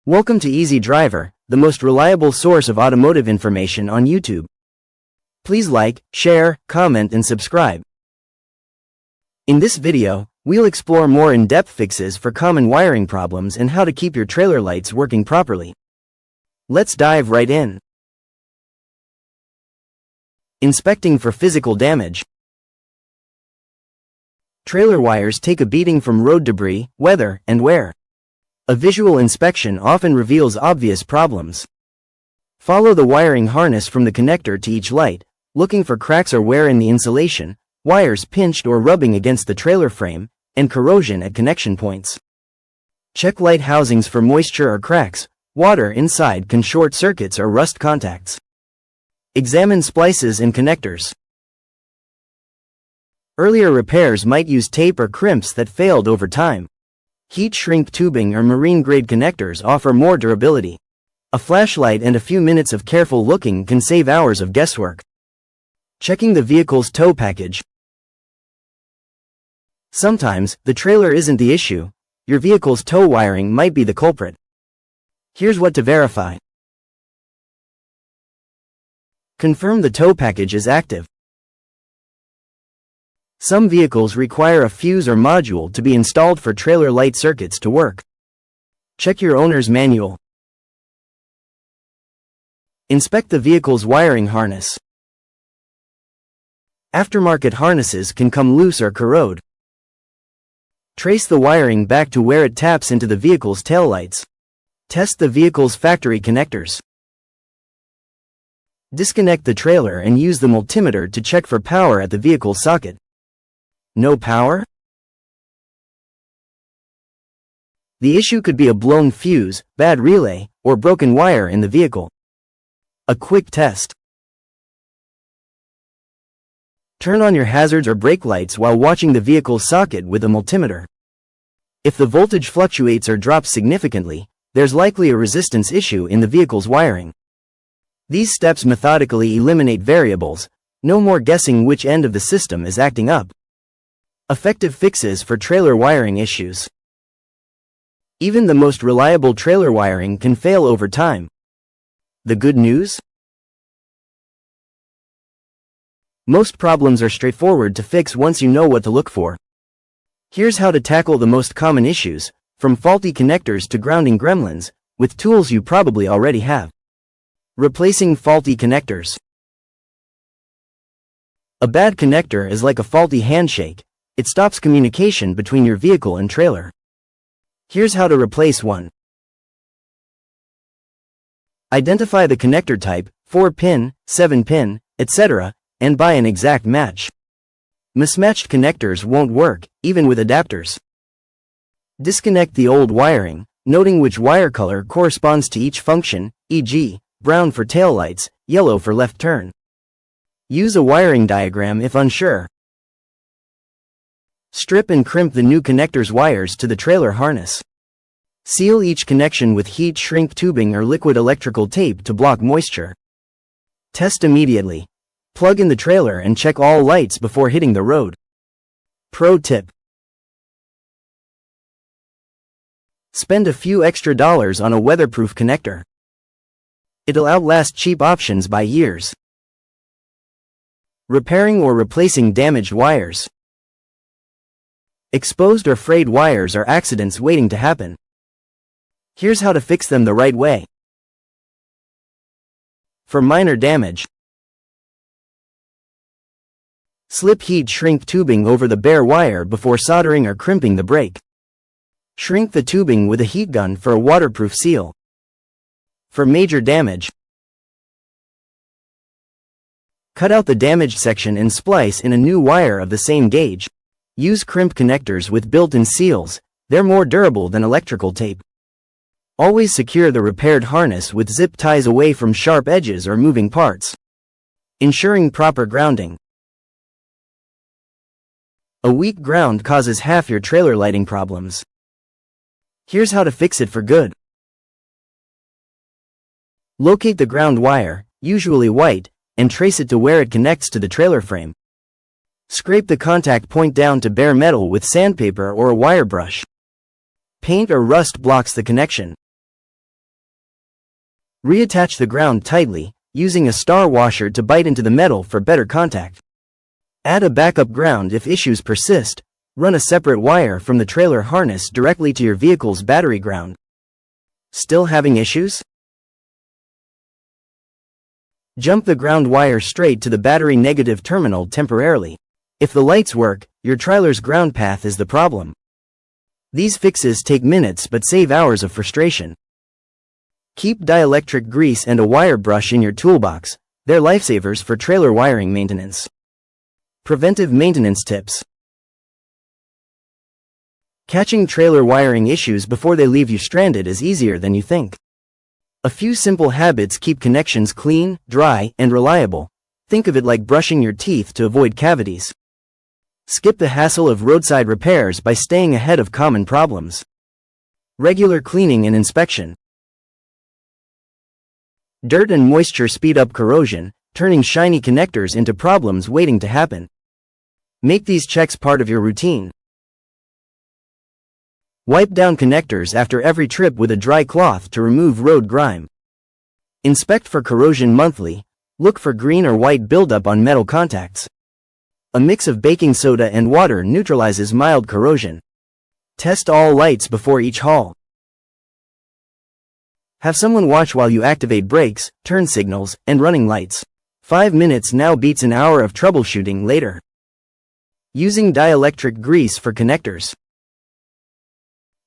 Welcome to Easy Driver, the most reliable source of automotive information on YouTube. Please like, share, comment and subscribe. In this video, we'll explore more in-depth fixes for common wiring problems and how to keep your trailer lights working properly. Let's dive right in. Inspecting for physical damage. Trailer wires take a beating from road debris, weather, and wear. A visual inspection often reveals obvious problems. Follow the wiring harness from the connector to each light, looking for cracks or wear in the insulation, wires pinched or rubbing against the trailer frame, and corrosion at connection points. Check light housings for moisture or cracks. Water inside can short circuits or rust contacts. Examine splices and connectors. Earlier repairs might use tape or crimps that failed over time. Heat shrink tubing or marine-grade connectors offer more durability. A flashlight and a few minutes of careful looking can save hours of guesswork. Checking the vehicle's tow package. Sometimes, the trailer isn't the issue. Your vehicle's tow wiring might be the culprit. Here's what to verify. Confirm the tow package is active. Some vehicles require a fuse or module to be installed for trailer light circuits to work. Check your owner's manual. Inspect the vehicle's wiring harness. Aftermarket harnesses can come loose or corrode. Trace the wiring back to where it taps into the vehicle's taillights. Test the vehicle's factory connectors. Disconnect the trailer and use the multimeter to check for power at the vehicle socket. No power? The issue could be a blown fuse, bad relay, or broken wire in the vehicle. A quick test. Turn on your hazards or brake lights while watching the vehicle's socket with a multimeter. If the voltage fluctuates or drops significantly, there's likely a resistance issue in the vehicle's wiring. These steps methodically eliminate variables. No more guessing which end of the system is acting up. Effective fixes for trailer wiring issues. Even the most reliable trailer wiring can fail over time. The good news? Most problems are straightforward to fix once you know what to look for. Here's how to tackle the most common issues, from faulty connectors to grounding gremlins, with tools you probably already have. Replacing faulty connectors. A bad connector is like a faulty handshake. It stops communication between your vehicle and trailer. Here's how to replace one. Identify the connector type, 4-pin, 7-pin, etc., and buy an exact match. Mismatched connectors won't work, even with adapters. Disconnect the old wiring, noting which wire color corresponds to each function, e.g., brown for taillights, yellow for left turn. Use a wiring diagram if unsure. Strip and crimp the new connector's wires to the trailer harness. Seal each connection with heat shrink tubing or liquid electrical tape to block moisture. Test immediately. Plug in the trailer and check all lights before hitting the road. Pro tip. Spend a few extra dollars on a weatherproof connector. It'll outlast cheap options by years. Repairing or replacing damaged wires. Exposed or frayed wires are accidents waiting to happen. Here's how to fix them the right way. For minor damage, slip heat shrink tubing over the bare wire before soldering or crimping the brake. Shrink the tubing with a heat gun for a waterproof seal. For major damage, cut out the damaged section and splice in a new wire of the same gauge. Use crimp connectors with built-in seals. They're more durable than electrical tape. Always secure the repaired harness with zip ties away from sharp edges or moving parts. Ensuring proper grounding. A weak ground causes half your trailer lighting problems. Here's how to fix it for good. Locate the ground wire, usually white, and trace it to where it connects to the trailer frame. Scrape the contact point down to bare metal with sandpaper or a wire brush. Paint or rust blocks the connection. Reattach the ground tightly, using a star washer to bite into the metal for better contact. Add a backup ground if issues persist. Run a separate wire from the trailer harness directly to your vehicle's battery ground. Still having issues? Jump the ground wire straight to the battery negative terminal temporarily. If the lights work, your trailer's ground path is the problem. These fixes take minutes but save hours of frustration. Keep dielectric grease and a wire brush in your toolbox. They're lifesavers for trailer wiring maintenance. Preventive maintenance tips. Catching trailer wiring issues before they leave you stranded is easier than you think. A few simple habits keep connections clean, dry, and reliable. Think of it like brushing your teeth to avoid cavities. Skip the hassle of roadside repairs by staying ahead of common problems. Regular cleaning and inspection. Dirt and moisture speed up corrosion, turning shiny connectors into problems waiting to happen. Make these checks part of your routine. Wipe down connectors after every trip with a dry cloth to remove road grime. Inspect for corrosion monthly. Look for green or white buildup on metal contacts. A mix of baking soda and water neutralizes mild corrosion. Test all lights before each haul. Have someone watch while you activate brakes, turn signals, and running lights. 5 minutes now beats an hour of troubleshooting later. Using dielectric grease for connectors.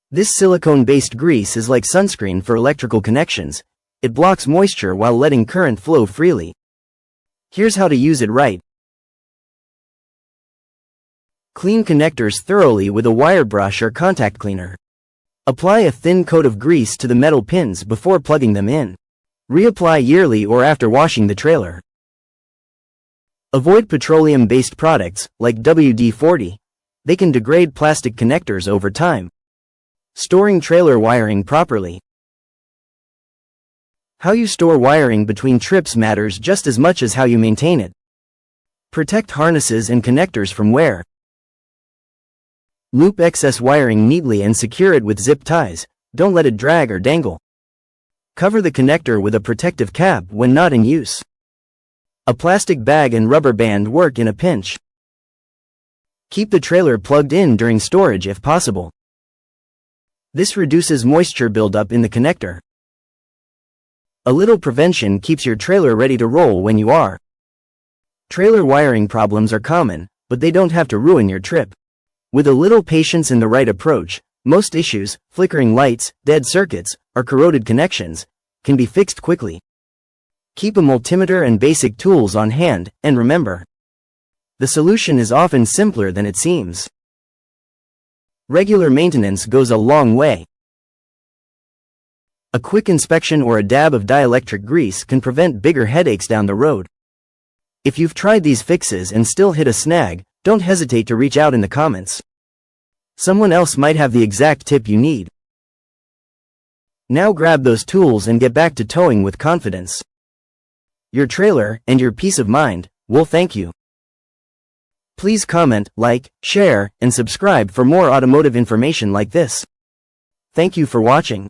This silicone-based grease is like sunscreen for electrical connections. It blocks moisture while letting current flow freely. Here's how to use it right. Clean connectors thoroughly with a wire brush or contact cleaner. Apply a thin coat of grease to the metal pins before plugging them in. Reapply yearly or after washing the trailer. Avoid petroleum-based products, like WD-40. They can degrade plastic connectors over time. Storing trailer wiring properly. How you store wiring between trips matters just as much as how you maintain it. Protect harnesses and connectors from wear. Loop excess wiring neatly and secure it with zip ties. Don't let it drag or dangle. Cover the connector with a protective cap when not in use. A plastic bag and rubber band work in a pinch. Keep the trailer plugged in during storage if possible. This reduces moisture buildup in the connector. A little prevention keeps your trailer ready to roll when you are. Trailer wiring problems are common, but they don't have to ruin your trip. With a little patience and the right approach, most issues, flickering lights, dead circuits, or corroded connections, can be fixed quickly. Keep a multimeter and basic tools on hand, and remember, the solution is often simpler than it seems. Regular maintenance goes a long way. A quick inspection or a dab of dielectric grease can prevent bigger headaches down the road. If you've tried these fixes and still hit a snag, don't hesitate to reach out in the comments. Someone else might have the exact tip you need. Now grab those tools and get back to towing with confidence. Your trailer, and your peace of mind, will thank you. Please comment, like, share, and subscribe for more automotive information like this. Thank you for watching.